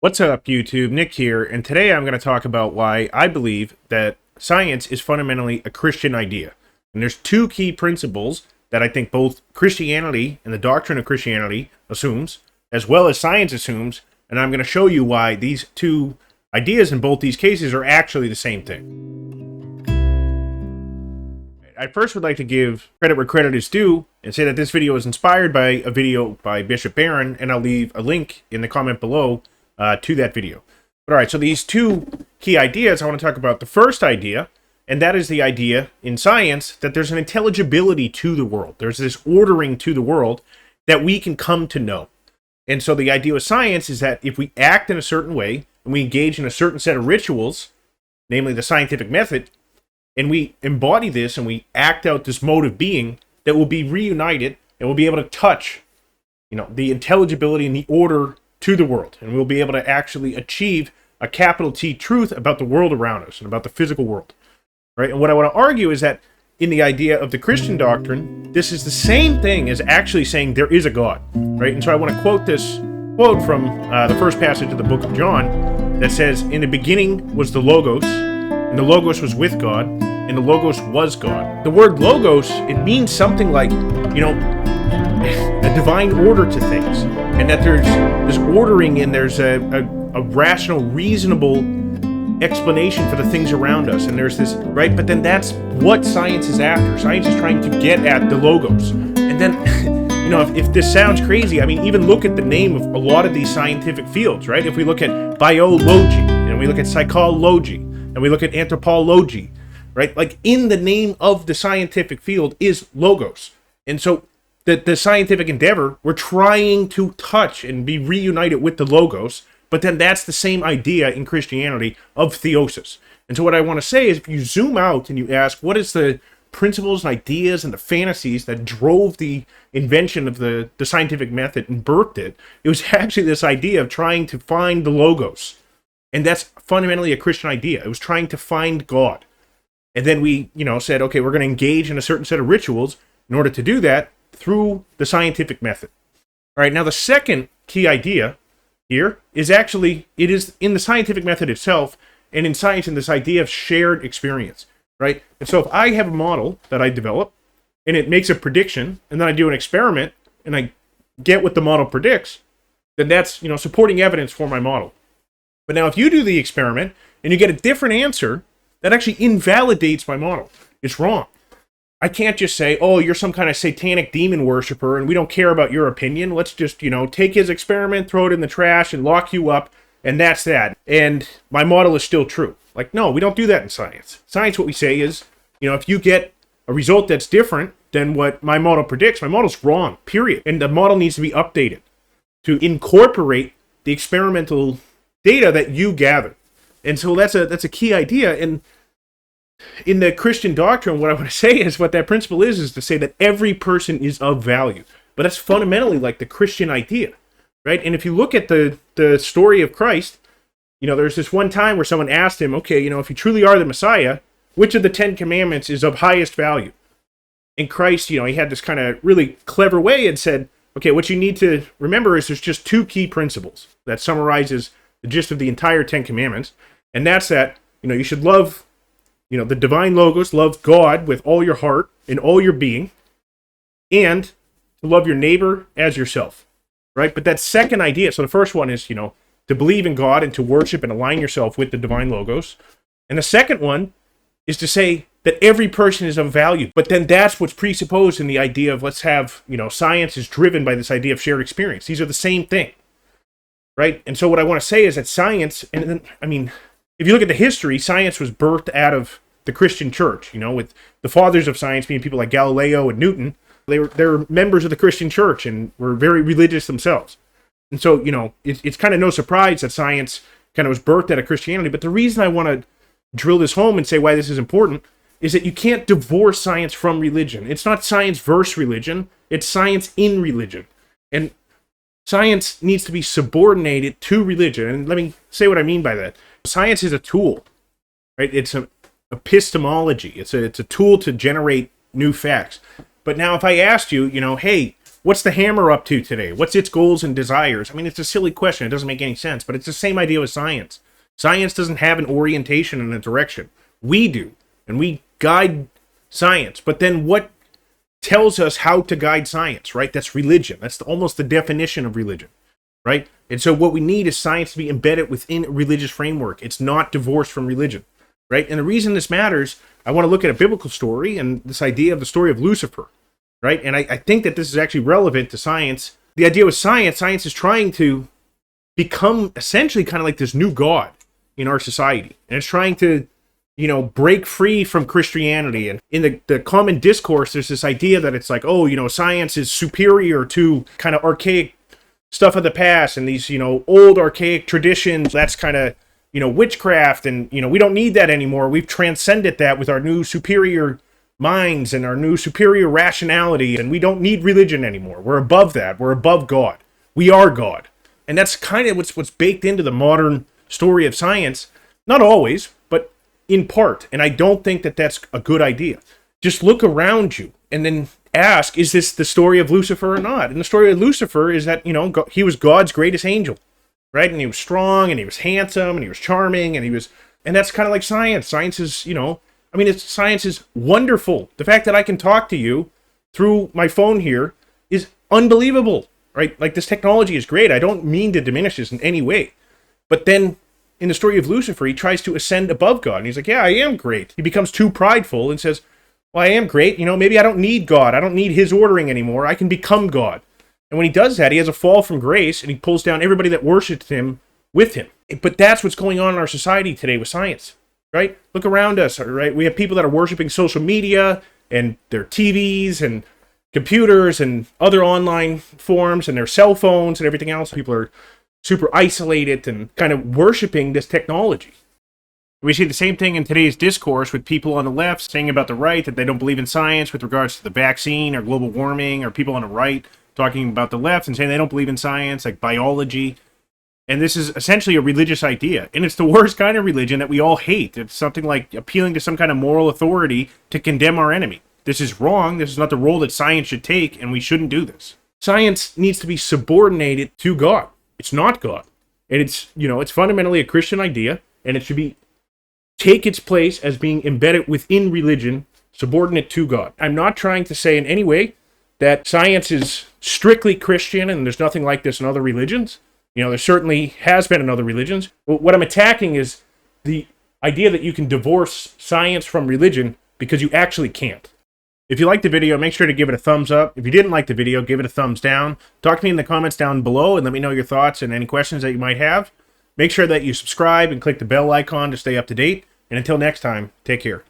What's up, YouTube? Nick here, and today I'm going to talk about why I believe that science is fundamentally a Christian idea. And there's two key principles that I think both Christianity and the doctrine of Christianity assumes, as well as science assumes, and I'm going to show you why these two ideas in both these cases are actually the same thing. I first would like to give credit where credit is due and say that this video is inspired by a video by Bishop Barron, and I'll leave a link in the comment below to that video. But all right, so these two key ideas, I want to talk about the first idea, and that is the idea in science that there's an intelligibility to the world. There's this ordering to the world that we can come to know. And so the idea of science is that if we act in a certain way, and we engage in a certain set of rituals, namely the scientific method, and we embody this and we act out this mode of being, that will be reunited and we'll be able to touch, the intelligibility and the order to the world, and we'll be able to actually achieve a capital T truth about the world around us and about the physical world, right? And what I want to argue is that in the idea of the Christian doctrine, this is the same thing as actually saying there is a God, right? And so I want to quote this quote from the first passage of the book of John that says, "In the beginning was the Logos, and the Logos was with God, and the Logos was God." The word Logos, it means something like, a divine order to things, and that there's this ordering and there's a rational, reasonable explanation for the things around us, and there's this, right? But then that's what science is after. Science is trying to get at the Logos. And then, if this sounds crazy, I mean, even look at the name of a lot of these scientific fields, right? If we look at biology, and we look at psychology, and we look at anthropology, right? Like, in the name of the scientific field is Logos. And so the scientific endeavor, we're trying to touch and be reunited with the Logos, but then that's the same idea in Christianity of theosis. And so what I want to say is, if you zoom out and you ask, what is the principles and ideas and the fantasies that drove the invention of the scientific method and birthed it, it was actually this idea of trying to find the Logos. And that's fundamentally a Christian idea. It was trying to find God. And then we, said, okay, we're going to engage in a certain set of rituals in order to do that through the scientific method. All right, now the second key idea here is actually, it is in the scientific method itself, and in science, in this idea of shared experience, right? And so if I have a model that I develop, and it makes a prediction, and then I do an experiment, and I get what the model predicts, then that's, supporting evidence for my model. But now if you do the experiment, and you get a different answer, that actually invalidates my model. It's wrong. I can't just say, oh, you're some kind of satanic demon worshiper and we don't care about your opinion. Let's just, take his experiment, throw it in the trash, and lock you up, and that's that. And my model is still true. Like, no, we don't do that in science. Science, what we say is, if you get a result that's different than what my model predicts, my model's wrong, period. And the model needs to be updated to incorporate the experimental data that you gather. And so that's a key idea. And in the Christian doctrine, what I want to say is, what that principle is to say that every person is of value. But that's fundamentally like the Christian idea, right? And if you look at the story of Christ, there's this one time where someone asked him, okay, if you truly are the Messiah, which of the 10 commandments is of highest value? And Christ, he had this kind of really clever way and said, okay, what you need to remember is there's just two key principles that summarizes the gist of the entire 10 commandments. And that's that, you should love the divine Logos, love God with all your heart and all your being, and to love your neighbor as yourself, right? But that second idea, so the first one is, to believe in God and to worship and align yourself with the divine Logos. And the second one is to say that every person is of value. But then that's what's presupposed in the idea of, let's have, science is driven by this idea of shared experience. These are the same thing, right? And so what I want to say is that science, and then, if you look at the history, science was birthed out of the Christian church, with the fathers of science being people like Galileo and Newton. They're members of the Christian church and were very religious themselves. And so, it's kind of no surprise that science kind of was birthed out of Christianity. But the reason I want to drill this home and say why this is important is that you can't divorce science from religion. It's not science versus religion. It's science in religion. And science needs to be subordinated to religion. And let me say what I mean by that. Science is a tool, right? It's an epistemology. It's a tool to generate new facts. But now if I asked you, hey, what's the hammer up to today? What's its goals and desires? I mean, it's a silly question. It doesn't make any sense, but it's the same idea with science. Science doesn't have an orientation and a direction. We do, and we guide science. But then what tells us how to guide science, right? That's religion. That's almost the definition of religion, right? And so what we need is science to be embedded within a religious framework. It's not divorced from religion, right? And the reason this matters, I want to look at a biblical story and this idea of the story of Lucifer, right? And I think that this is actually relevant to science. The idea with science is trying to become essentially kind of like this new god in our society. And it's trying to, break free from Christianity. And in the common discourse, there's this idea that it's like, science is superior to kind of archaic stuff of the past and these, old archaic traditions. That's kind of, witchcraft. And, we don't need that anymore. We've transcended that with our new superior minds and our new superior rationality. And we don't need religion anymore. We're above that. We're above God. We are God. And that's kind of what's baked into the modern story of science. Not always, but in part. And I don't think that that's a good idea. Just look around you and then ask, is this the story of Lucifer or not? And the story of Lucifer is that, he was God's greatest angel, right? And he was strong and he was handsome and he was charming and that's kind of like science. Science is, science is wonderful. The fact that I can talk to you through my phone here is unbelievable, right? Like, this technology is great. I don't mean to diminish this in any way. But then in the story of Lucifer, he tries to ascend above God. And he's like, yeah, I am great. He becomes too prideful and says, well, I am great. Maybe I don't need God. I don't need his ordering anymore. I can become God. And when he does that, he has a fall from grace and he pulls down everybody that worships him with him. But that's what's going on in our society today with science, right? Look around us, right? We have people that are worshiping social media and their TVs and computers and other online forums and their cell phones and everything else. People are super isolated and kind of worshiping this technology. We see the same thing in today's discourse with people on the left saying about the right that they don't believe in science with regards to the vaccine or global warming, or people on the right talking about the left and saying they don't believe in science, like biology. And this is essentially a religious idea. And it's the worst kind of religion that we all hate. It's something like appealing to some kind of moral authority to condemn our enemy. This is wrong. This is not the role that science should take, and we shouldn't do this. Science needs to be subordinated to God. It's not God. And it's fundamentally a Christian idea, and it should take its place as being embedded within religion, subordinate to God. I'm not trying to say in any way that science is strictly Christian and there's nothing like this in other religions. There certainly has been in other religions. But what I'm attacking is the idea that you can divorce science from religion, because you actually can't. If you liked the video, make sure to give it a thumbs up. If you didn't like the video, give it a thumbs down. Talk to me in the comments down below and let me know your thoughts and any questions that you might have. Make sure that you subscribe and click the bell icon to stay up to date. And until next time, take care.